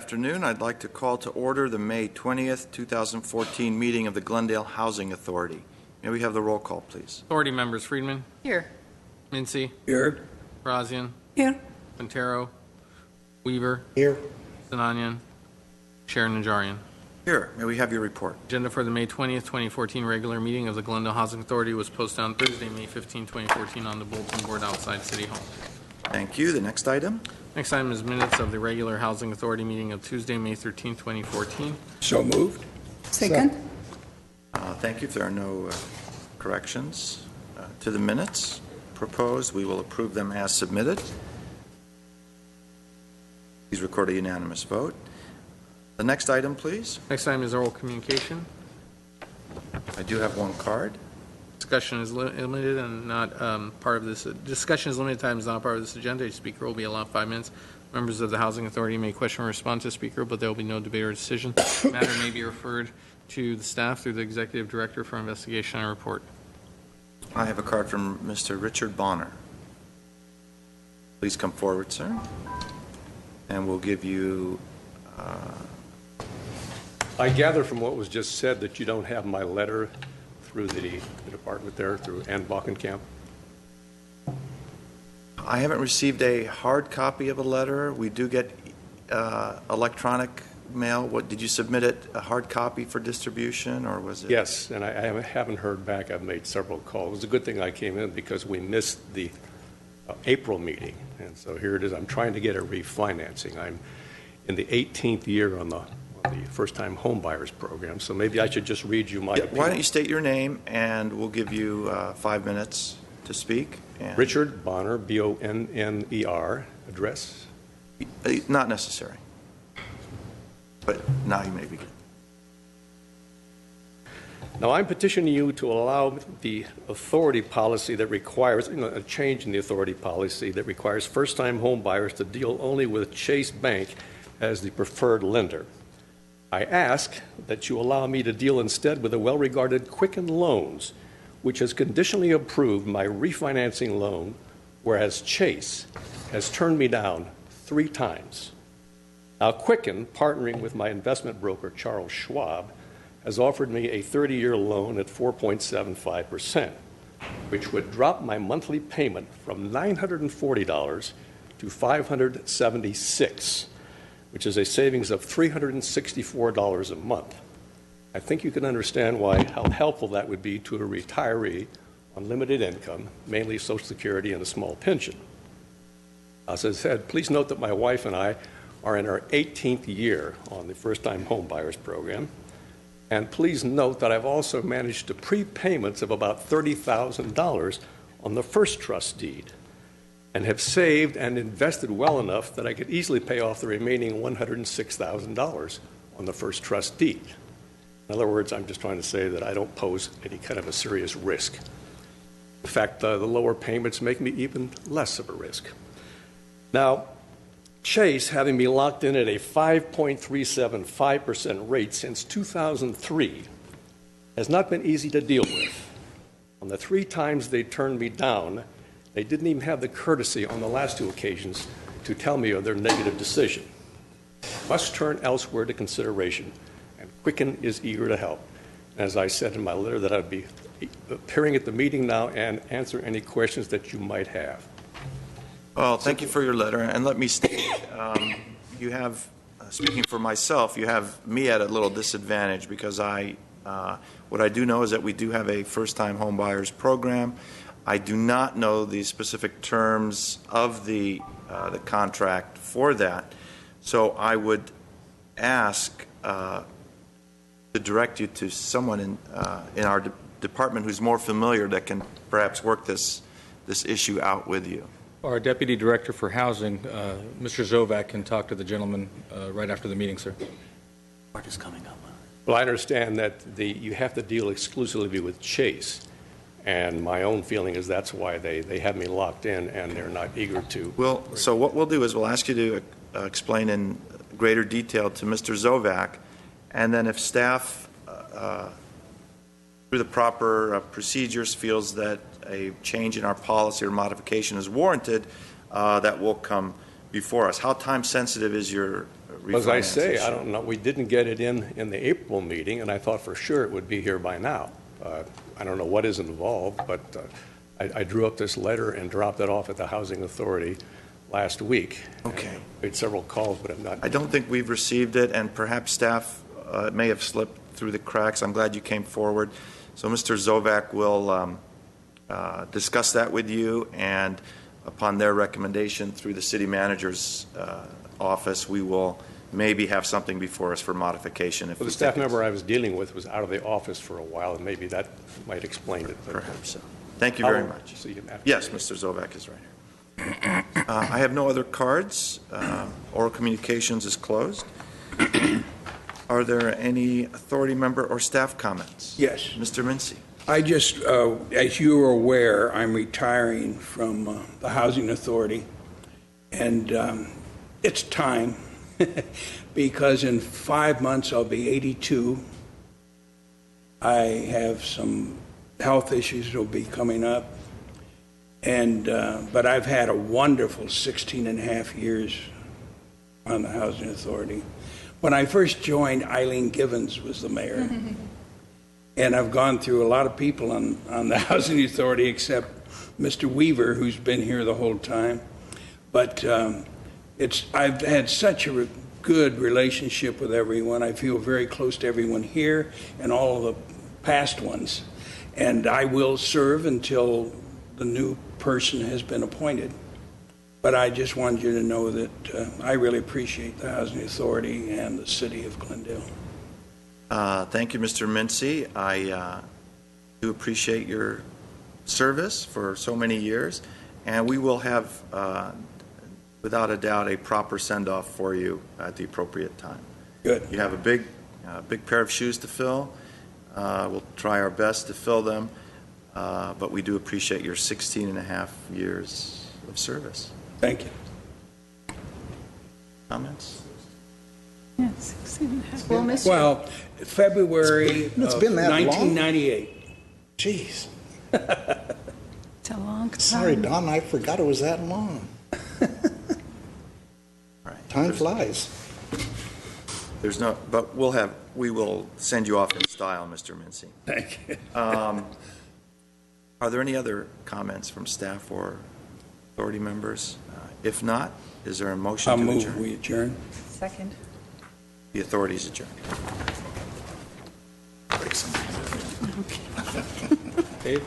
afternoon. I'd like to call to order the May 20th, 2014 meeting of the Glendale Housing Authority. May we have the roll call, please? Authority members: Friedman. Here. Mincy. Here. Barazian. Here. Quintero. Weaver. Here. Sinanian. Sharon Najarian. Here. May we have your report? Agenda for the May 20th, 2014 regular meeting of the Glendale Housing Authority was posted on Thursday, May 15, 2014 on the bulletin board outside City Hall. Thank you. The next item? Next item is minutes of the regular Housing Authority meeting of Tuesday, May 13, 2014. So moved. Second. Thank you. If there are no corrections to the minutes proposed, we will approve them as submitted. Please record a unanimous vote. The next item, please. Next item is oral communication. I do have one card. Discussion is limited and not part of this. Discussion is limited time is not part of this agenda. A speaker will be allowed 5 minutes. Members of the Housing Authority may question or respond to the speaker, but there will be no debate or decision. The matter may be referred to the staff through the Executive Director for investigation and report. I have a card from Mr. Richard Bonner. Please come forward, sir. And we'll give you... I gather from what was just said that you don't have my letter through the department there, through Ann Balkenkamp. I haven't received a hard copy of a letter. We do get electronic mail. What did you submit it, a hard copy for distribution, or was it? Yes, and I haven't heard back. I've made several calls. It was a good thing I came in because we missed the April meeting, and so here it is. I'm trying to get a refinancing. I'm in the 18th year on the first-time home buyers program, so maybe I should just read you my opinion. Why don't you state your name, and we'll give you 5 minutes to speak. And Richard Bonner, B-O-N-N-E-R, address? Not necessary. But now you may begin. Now, I'm petitioning you to allow the authority policy that requires, a change in the authority policy that requires first-time home buyers to deal only with Chase Bank as the preferred lender. I ask that you allow me to deal instead with a well-regarded Quicken Loans, which has conditionally approved my refinancing loan, whereas Chase has turned me down 3 times. Now, Quicken, partnering with my investment broker, Charles Schwab, has offered me a 30-year loan at 4.75%, which would drop my monthly payment from $940 to $576, which is a savings of $364 a month. I think you can understand how helpful that would be to a retiree on limited income, mainly Social Security and a small pension. As I said, please note that my wife and I are in our 18th year on the first-time home buyers program. And please note that I've also managed to prepayments of about $30,000 on the first trust deed, and have saved and invested well enough that I could easily pay off the remaining $106,000 on the first trust deed. In other words, I'm just trying to say that I don't pose any kind of a serious risk. In fact, the lower payments make me even less of a risk. Now, Chase, having me locked in at a 5.375% rate since 2003, has not been easy to deal with. On the 3 times they turned me down, they didn't even have the courtesy on the last 2 occasions to tell me of their negative decision. Must turn elsewhere to consideration, and Quicken is eager to help. As I said in my letter, that I'd be appearing at the meeting now and answer any questions that you might have. Well, thank you for your letter, and let me state, you have, speaking for myself, you have me at a little disadvantage because what I do know is that we do have a first-time home buyers program. I do not know the specific terms of the contract for that, so I would ask to direct you to someone in our department who's more familiar that can perhaps work this issue out with you. Our Deputy Director for Housing, Mr. Zovac, can talk to the gentleman right after the meeting, sir. What is coming up? Well, I understand that you have to deal exclusively with Chase, and my own feeling is that's why they have me locked in and they're not eager to. Well, so what we'll do is we'll ask you to explain in greater detail to Mr. Zovac, and then if staff, through the proper procedures, feels that a change in our policy or modification is warranted, that will come before us. How time sensitive is your As I say, issue. I don't know, we didn't get it in the April meeting, and I thought for sure it would be here by now. I don't know what is involved, but I drew up this letter and dropped it off at the Housing Authority last week. Okay. Made several calls, but I'm not. I don't think we've received it, and perhaps staff may have slipped through the cracks. I'm glad you came forward. So Mr. Zovac will discuss that with you, and upon their recommendation through the city manager's office, we will maybe have something before us for modification. If Well, the staff member I was dealing with was out of the office for a while, and maybe that might explain it. But Perhaps so. Thank you very I'll much. see him after. Yes, Mr. Zovac is right here. I have no other cards. Oral communications is closed. Are there any authority member or staff comments? Yes. Mr. Mincy. I just, as you are aware, I'm retiring from the Housing Authority, and it's time, because in 5 months I'll be 82. I have some health issues that will be coming up, and but I've had a wonderful 16 and a half years on the Housing Authority. When I first joined, Eileen Givens was the mayor. And I've gone through a lot of people on the Housing Authority, except Mr. Weaver, who's been here the whole time. But I've had such a good relationship with everyone. I feel very close to everyone here and all of the past ones. And I will serve until the new person has been appointed. But I just wanted you to know that I really appreciate the Housing Authority and the city of Glendale. Thank you, Mr. Mincy. I do appreciate your service for so many years, and we will have, without a doubt, a proper send-off for you at the appropriate time. Good. You have a big pair of shoes to fill. We'll try our best to fill them, but we do appreciate your 16 and a half years of service. Thank you. Comments? Yeah, 16 and a half. We'll miss you. Well, February of It's been that long? 1998. Jeez. It's a long time. Sorry, Don, I forgot it was that long. All right. Time flies. There's no, but we will send you off in style, Mr. Mincy. Thank you. Are there any other comments from staff or authority members? If not, is there a motion I'll to move, adjourn? we adjourn. Second. The authority is adjourned. Dave?